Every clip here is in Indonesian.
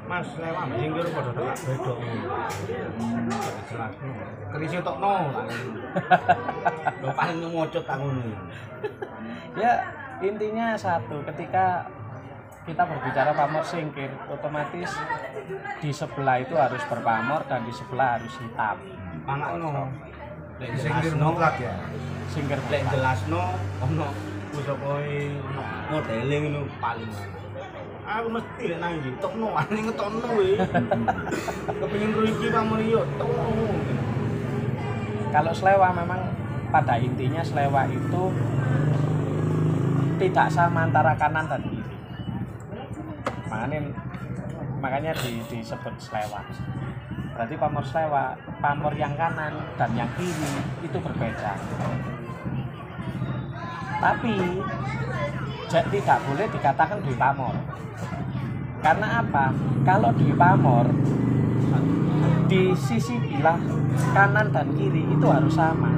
Mas lewat singgir padha tak bedok. Jelas. Keris tokno. Lho paling ngocut aku ngono. Ya intinya satu, ketika kita berbicara pamor singkir, otomatis di sebelah itu harus berpamor dan di sebelah harus hitam. Pangakno. Lek Singkir mutlak ya. Singkir lek mutlak. jelasno ono usahae modele ngono paling. Aku mesti lek nang iki tokno ane ngetokno kowe. Kepengin ro iki pamor yo tokno. Kalau selewa memang pada intinya selewa itu tidak sama antara kanan dan kiri. Makanya disebut selewa. Berarti pamor selewa, pamor yang kanan dan yang kiri itu berbeda. Tapi tidak boleh dikatakan dwi pamor. Karena apa? Kalau dwi pamor di sisi bilah kanan dan kiri itu harus sama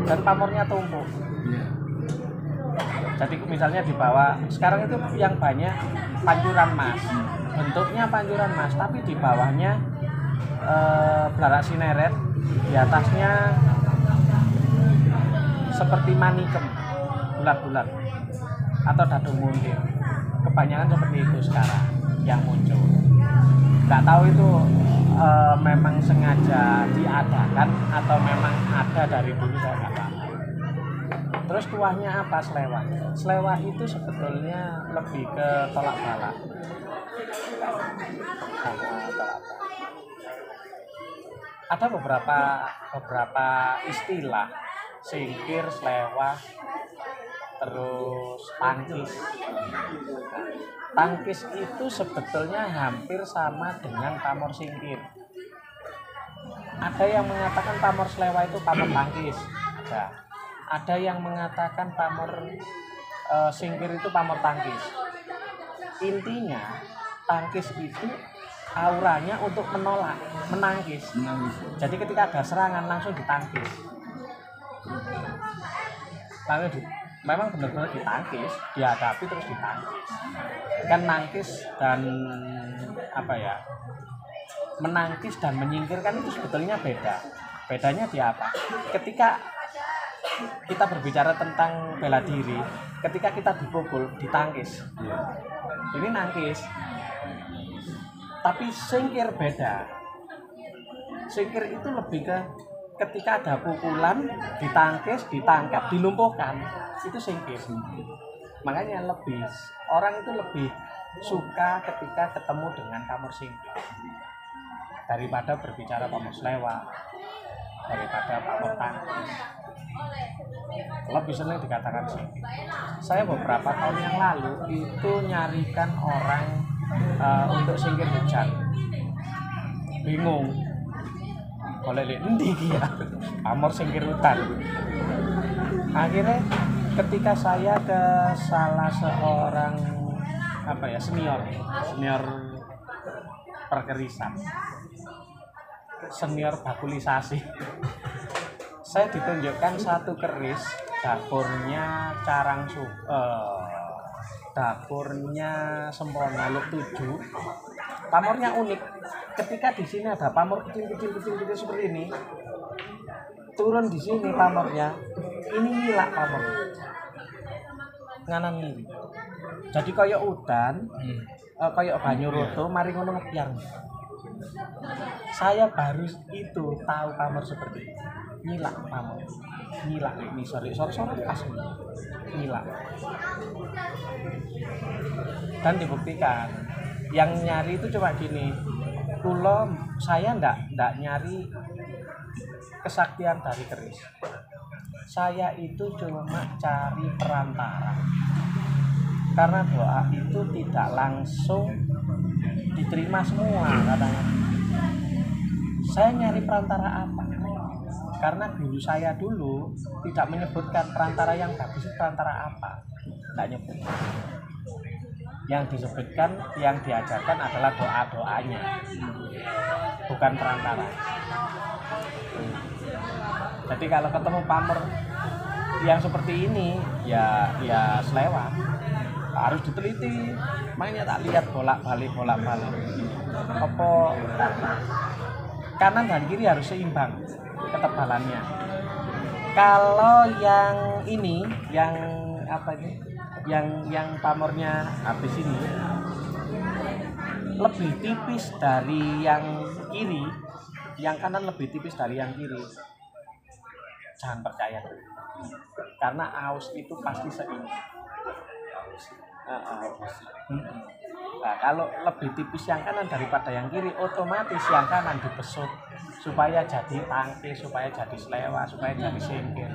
dan pamornya tumpuk. Jadi misalnya di bawah sekarang itu yang banyak pancuran mas, bentuknya pancuran mas, tapi di bawahnya belarak sineret, di atasnya seperti manikem bulat-bulat atau dadu muntir. Kebanyakan seperti itu sekarang yang muncul. Nggak tahu itu memang sengaja diadakan atau memang ada dari dulu, saya nggak tahu. Terus kuahnya apa selewa? Selewa itu sebetulnya lebih ke tolak balak. Ada beberapa istilah singkir, selewa, terus tangkis. Tangkis itu sebetulnya hampir sama dengan pamor singkir. Ada yang mengatakan pamor selewa itu pamor tangkis. Ada yang mengatakan pamor singkir itu pamor tangkis. Intinya tangkis itu auranya untuk menolak, menangkis. Jadi ketika ada serangan langsung ditangkis. Memang benar-benar ditangkis, dihadapi terus ditangkis. Kan nangkis dan menangkis dan menyingkirkan itu sebetulnya beda. Bedanya di apa? Ketika kita berbicara tentang bela diri, ketika kita dipukul, ditangkis. Ini nangkis. Tapi singkir beda. Singkir itu lebih ke ketika ada pukulan, ditangkis, ditangkap, dilumpuhkan, itu singkir. Makanya orang itu lebih suka ketika ketemu dengan pamor singkir daripada berbicara pamor selewa, daripada pamor tangkis. Lebih senang dikatakan singkir. Saya beberapa tahun yang lalu itu nyarikan orang untuk singkir hujan. Bingung. Boleh endi iki ya? Pamor singkir hutan. Akhirnya ketika saya ke salah seorang senior perkerisan, senior bakulisasi, saya ditunjukkan satu keris dapurnya dapurnya Sempona Luk 7. Pamornya unik. Ketika di sini ada pamor kecil seperti ini, turun di sini pamornya, ini ngilak pamor, nganan ngiri. Jadi kayak udan, kayak banyu roto, mari ngono ngebyang. Saya baru itu tahu pamor seperti ini. Ngilak pamor, ngilak ini sore pas ngilak. Dan dibuktikan, yang nyari itu cuma gini. Saya ndak nyari kesaktian dari keris. Saya itu cuma cari perantara. Karena doa itu tidak langsung diterima semua katanya. Saya nyari perantara apa? Karena guru saya dulu tidak menyebutkan perantara yang bagus itu perantara apa. Tidak nyebut. Yang disebutkan, yang diajarkan adalah doa-doanya, bukan perantara. Jadi kalau ketemu pamor yang seperti ini, ya selewa. harus diteliti. Makanya tak lihat bolak-balik apa kanan dan kiri harus seimbang ketebalannya. Kalau yang ini yang apa ini yang pamornya habis ini lebih tipis dari yang kiri, yang kanan lebih tipis dari yang kiri, jangan percaya, karena aus itu pasti seimbang. Nah, kalau lebih tipis yang kanan daripada yang kiri, otomatis yang kanan dibesut supaya jadi tangke, supaya jadi selewa, supaya jadi singkir.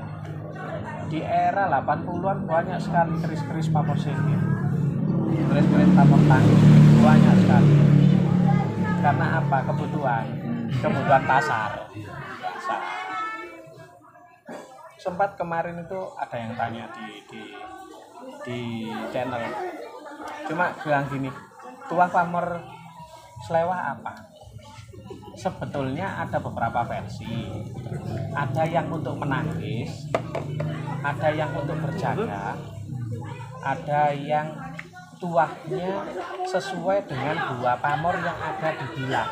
Di era 80-an banyak sekali keris-keris pamor singkir, keris-keris pamor tangke banyak sekali. Karena apa? Kebutuhan pasar. Sempat kemarin itu ada yang tanya di channel, cuma bilang gini, tuah pamor selewa apa? Sebetulnya ada beberapa versi, ada yang untuk menangkis, ada yang untuk berjaga, ada yang tuahnya sesuai dengan dua pamor yang ada di bilah.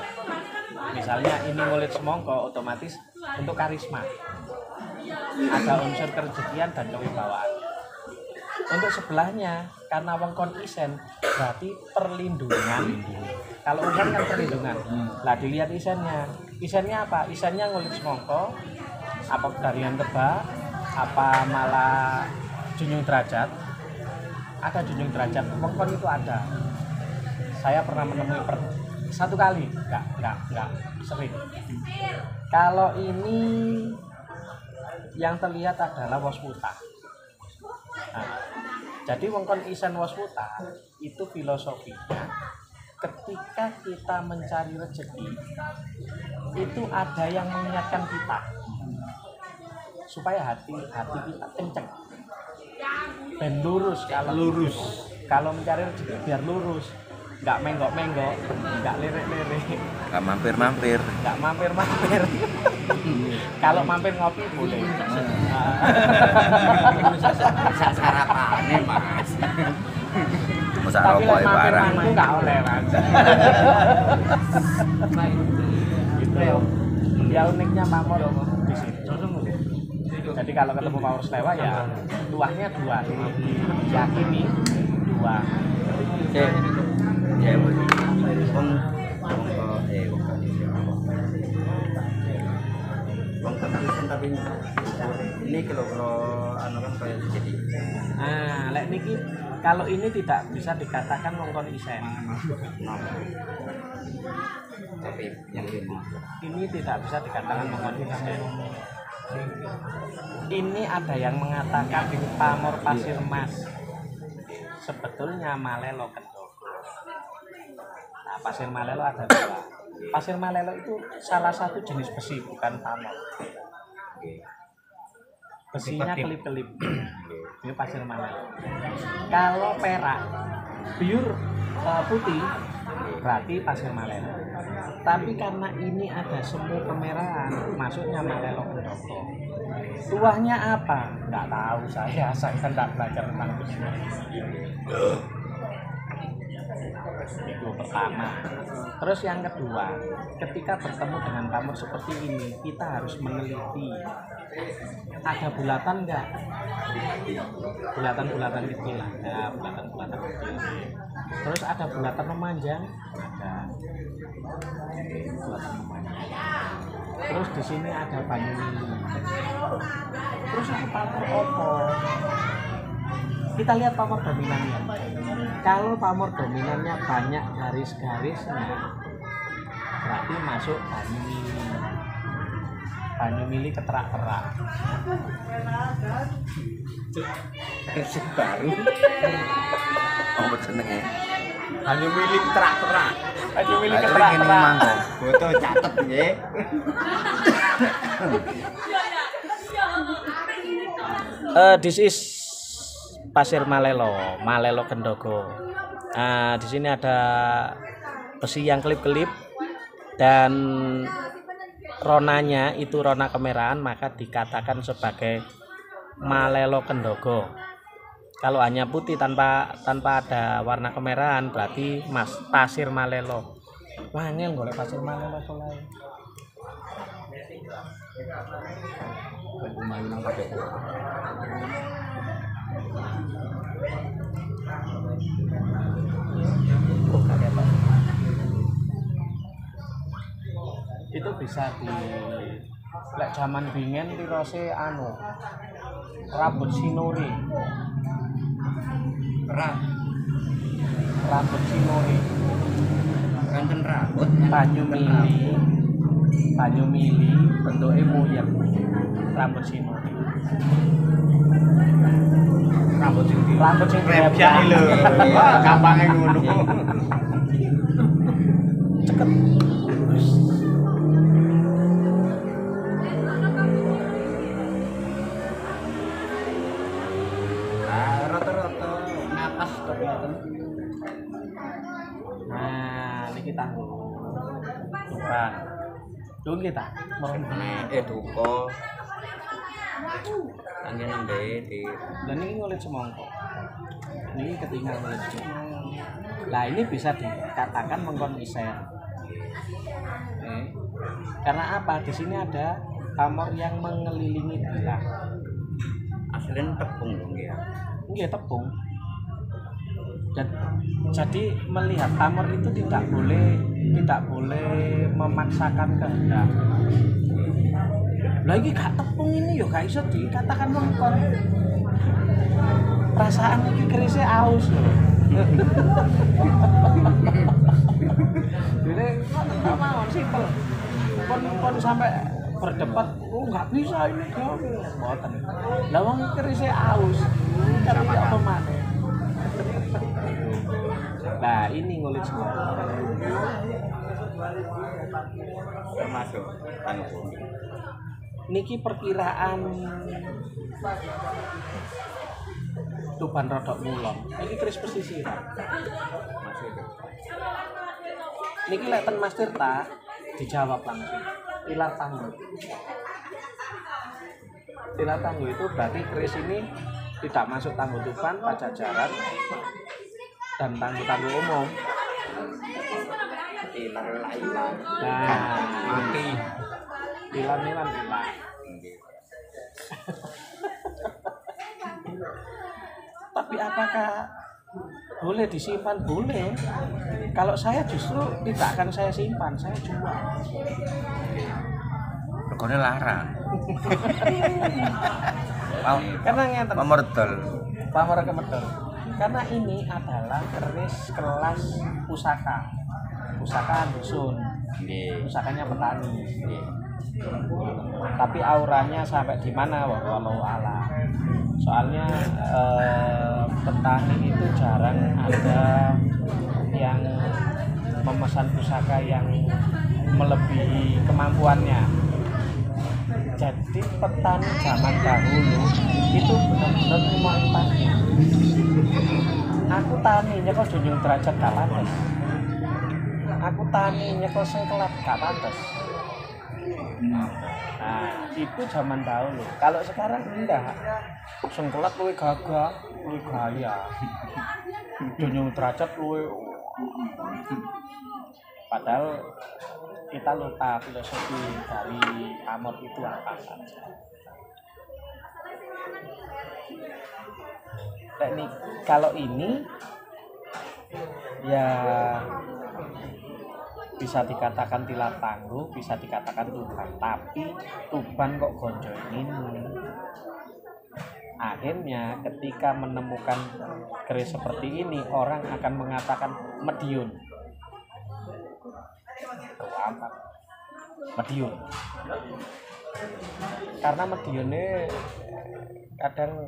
Misalnya ini ngulit semongko, otomatis untuk karisma, ada unsur kerejekian dan kewibawaan. Untuk sebelahnya, karena wongkon isen berarti perlindungan. Kalau ungkan kan perlindungan. Lah dilihat isennya. Isennya apa? Isennya ngulit semongko, apa dari yang tebak, apa malah junjung derajat. Ada junjung derajat. Wongkon itu ada. Saya pernah menemui satu kali, enggak sering. Kalau ini yang terlihat adalah wasputa. Nah, jadi wongkon isen wasputa itu filosofinya ketika kita mencari rezeki itu ada yang mengingatkan kita supaya hati kita kenceng dan lurus. Kalau mencari rezeki biar lurus, nggak menggok-menggok, nggak lirik-lirik, nggak mampir-mampir. Kalau mampir ngopi boleh. Sarapannya Mas. Masa Tapi rokok mampir barang. mangku nggak oleh Mas. Gitu. Ya uniknya pamor di sini. Jadi kalau ketemu pamor selewa ya tuahnya dua, diyakini dua. Ya, tapi ini kalau anu kan kayak jadi. Nah, lek niki kalau ini tidak bisa dikatakan wongkon isen. tapi yang Ini tidak bisa dikatakan wongkon isen. Ini ada yang mengatakan pamor pasir emas. Sebetulnya malelo kendogo. Nah, pasir malelo ada dua. Pasir malelo itu salah satu jenis besi, bukan pamor. Besinya kelip-kelip. Ini pasir malelo. Kalau perak pure putih berarti pasir malelo. Tapi karena ini ada semu kemerahan, masuknya malelo kendogo. Tuahnya apa? Nggak tahu saya kan nggak belajar tentang besi. Itu pertama. Terus yang kedua, ketika bertemu dengan pamor seperti ini, kita harus meneliti ada bulatan enggak? Bulatan-bulatan kecil ada, bulatan-bulatan kecil. Terus ada bulatan memanjang, ada bulatan memanjang. Terus di sini ada banyu mili. Terus ini pamor opo? Kita lihat pamor dominannya. Kalau pamor dominannya banyak garis-garisnya, berarti masuk banyu mili. Banyu mili keterak-terak. baru. Oh, seneng ya. Banyu milik terak-terak. Banyu mili Ini keterak-terak. mangga. Foto catet nggih. This is pasir malelo kendogo. Nah, di sini ada besi yang kelip-kelip dan ronanya itu rona kemerahan, maka dikatakan sebagai malelo kendogo. Kalau hanya putih tanpa ada warna kemerahan berarti pasir malelo. Wah, ini golek pasir malelo soalnya. Lumayan nang kabeh. Oh, kaget Pak. Itu bisa di lek zaman bingen tirose rambut sinori. Rambut sinori. Kanten rambut banyu mili bentuknya muyeng. Rambut sinori. Rambut sing Repjan iki lho. Wah, gampange ngono. Ceket. Rata-rata napas kok ngoten. Nah, niki tanggo. Tuhan. Dun kita. Duka. Anggen nembe di Dan ini ngulit semongko. Ini ketinggal ngulit semongko. Nah, ini bisa dikatakan mengkonsisten. Karena apa? Di sini ada pamor yang mengelilingi bilah. aslinya tepung dong ya. Iya, tepung. Dan jadi melihat pamor itu tidak boleh memaksakan kehendak. Lagi gak tepung ini yo gak iso dikatakan mengkon. Perasaan iki kerise aus lho. Jadi enggak mau simpel. Kon sampai berdebat, oh nggak bisa ini mboten. Lah wong kerise aus. Kan apa maneh. Nah, ini ngulit semua. Termasuk tanggung. Niki perkiraan Tuban rodok mulon. Niki keris pesisiran. Niki lek ten Mas Tirta dijawab langsung. Pilar Tangguh. Pilar Tangguh itu berarti keris ini tidak masuk Tangguh Tuban, Pajajaran dan Tangguh umum. Pilar lailan. Nah, Mati. pilar. Tapi apakah boleh disimpan? Boleh. Kalau saya justru tidak akan saya simpan, saya jual. Regane larang. Karena ngeten. Pamor kemedol. Karena ini adalah keris kelas pusaka. Pusaka dusun. Nggih. Pusakanya petani. Tapi auranya sampai di mana walau ala. Soalnya petani itu jarang ada yang memesan pusaka yang melebihi kemampuannya. Jadi petani zaman dahulu itu benar-benar terima impasnya. Aku taninya kok junjung derajat gak pantes. Aku taninya kok sengkelat gak pantes. Nah, itu zaman dahulu. Kalau sekarang enggak. Sengkelat luwih gagah, luwih gaya. Junjung derajat luwih. Padahal kita lupa filosofi dari pamor itu apa saja. Teknik kalau ini ya bisa dikatakan Tilar Tangguh, bisa dikatakan Tuban, tapi Tuban kok gonjo ini. Akhirnya ketika menemukan keris seperti ini, orang akan mengatakan Mediun. Mediun. Karena Mediunnya kadang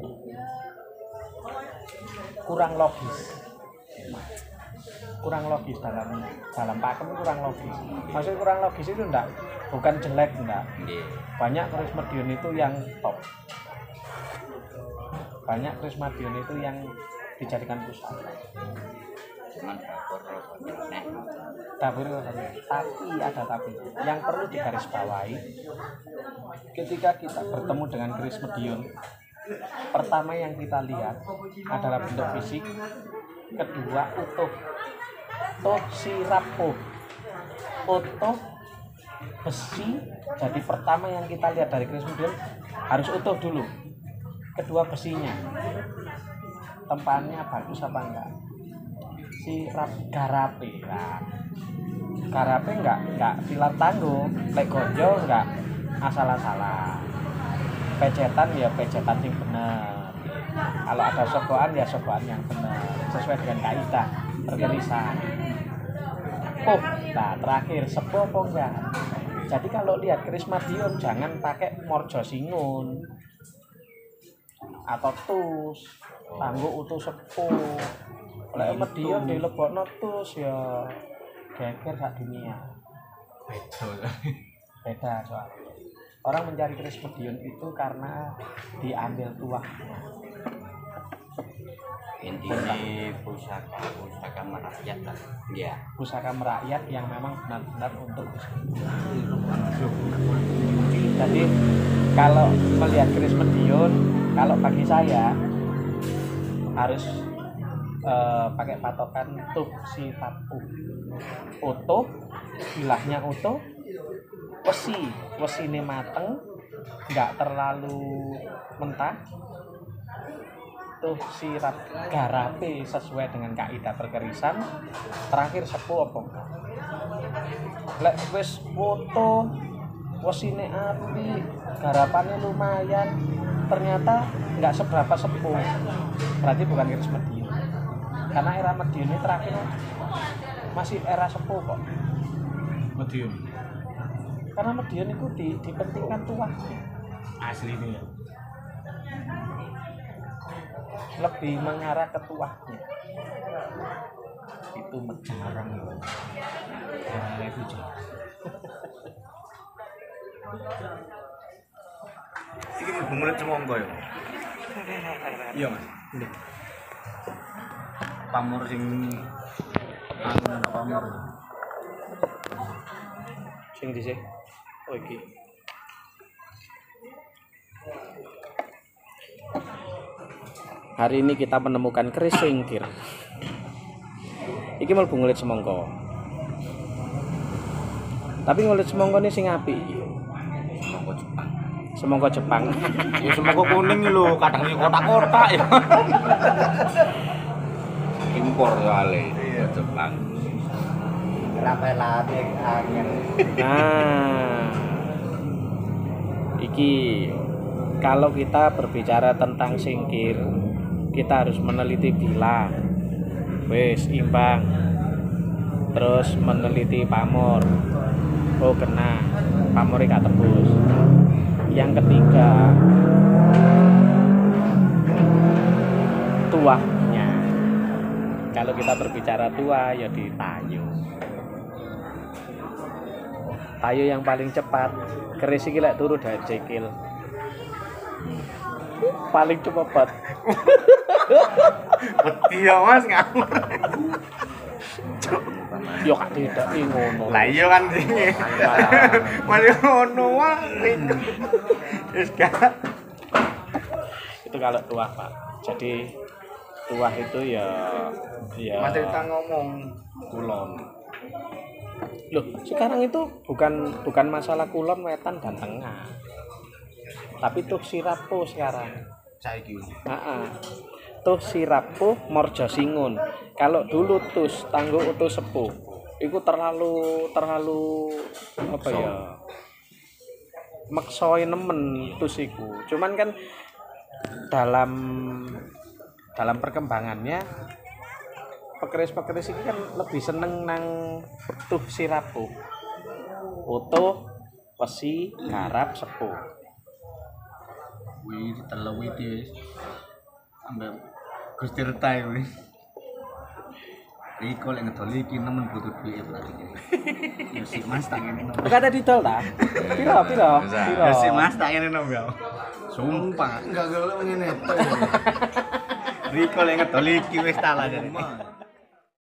kurang logis dalam pakem, kurang logis. Maksudnya kurang logis itu bukan jelek enggak. Banyak keris Mediun itu yang top. Banyak keris Mediun itu yang dijadikan pusaka. Dapur tapi ada tapi yang perlu digarisbawahi ketika kita bertemu dengan keris Mediun Pertama yang kita lihat adalah bentuk fisik, kedua utuh. Tuh sirapuh, utuh besi. Jadi pertama yang kita lihat dari keris Medion harus utuh dulu. Kedua besinya, tempaannya bagus apa enggak. Sirap garape, nah, garape enggak pilar tangguh, lek gonjo enggak asal-asalan. Pecetan ya pecetan yang benar. Kalau ada sogokan ya sogokan yang benar sesuai dengan kaidah perkerisan. Nah terakhir sepuh apa enggak? Jadi kalau lihat keris Medion jangan pakai morjo singun atau tus, tangguh utuh sepuh. Oleh Medion dilebokno tus ya geger sak dunia. Beda soalnya. Orang mencari keris Medion itu karena diambil tuahnya. Intinya pusaka merakyat kan. Iya. Pusaka merakyat yang memang benar-benar untuk jadi kalau melihat keris Medion, kalau bagi saya harus pakai patokan tuh sirapuh, utuh, bilahnya utuh, wesine mateng, nggak terlalu mentah. Tuh sirap garape sesuai dengan kaidah perkerisan. Terakhir sepuh apa enggak? Lek wis foto wesine api, garapane lumayan, ternyata nggak seberapa sepuh. Berarti bukan keris Medion. Karena era Medion ini terakhir masih era sepuh kok. Medion. Karena Medion itu dipentingkan tuahnya. Asli ini ya. Lebih mengarah ke tuahnya. Itu jarang itu. Jarang itu jarang. Iki mlebu murid semongko ya. Iya, Mas. Pamor sing anu pamor. Sing dhisik. Oh iki. Hari ini kita menemukan keris singkir. Iki mlebu ngulit semongko. Tapi ngulit semongko ini sing apik iki. Semongko Jepang. Semongko Jepang. Ya semongko kuning lho, kadang iki kotak-kotak ya. Impor soalnya. Iya, Jepang. Rapelate angin. Nah. Iki kalau kita berbicara tentang singkir, kita harus meneliti bilah. Wis imbang. Terus meneliti pamor. Oh kena, pamornya gak tebus. Yang ketiga, tuahnya. Kalau kita berbicara tua ya di tayo. Tayo yang paling cepat, keris iki lek turu dari cekil. Paling cepat. Wedi ya Mas ngawur. Yo gak tidak ngono. Lah iya kan sini. Mas ngono wae. Wis gak. Itu kalau tuah, Pak. Jadi tuah itu ya Mas cerita ngomong kulon. Loh, sekarang itu bukan masalah kulon, wetan dan tengah. Tapi tuh sirapuh sekarang. Saiki. Heeh. Tuh sirapuh morjo singun. Kalau dulu tus tangguh utuh sepuh. Itu terlalu apa ya? Maksoin nemen tus iku. Cuman kan dalam perkembangannya pekeris-pekeris ini kan lebih seneng nang tuh sirapuh. Utuh, wesi, garap, sepuh. Wih, diteluwi dia. Ambek Gusti Retai kuwi. Riko lek ngedoli iki nemen butuh duit berarti. Ya si Mas tak ngene. Bukan ada didol ta? Piro? Ya si Mas tak ngene nom ya. Sumpah, enggak gelem ngene to. Riko lek ngedoli iki wis tak lah.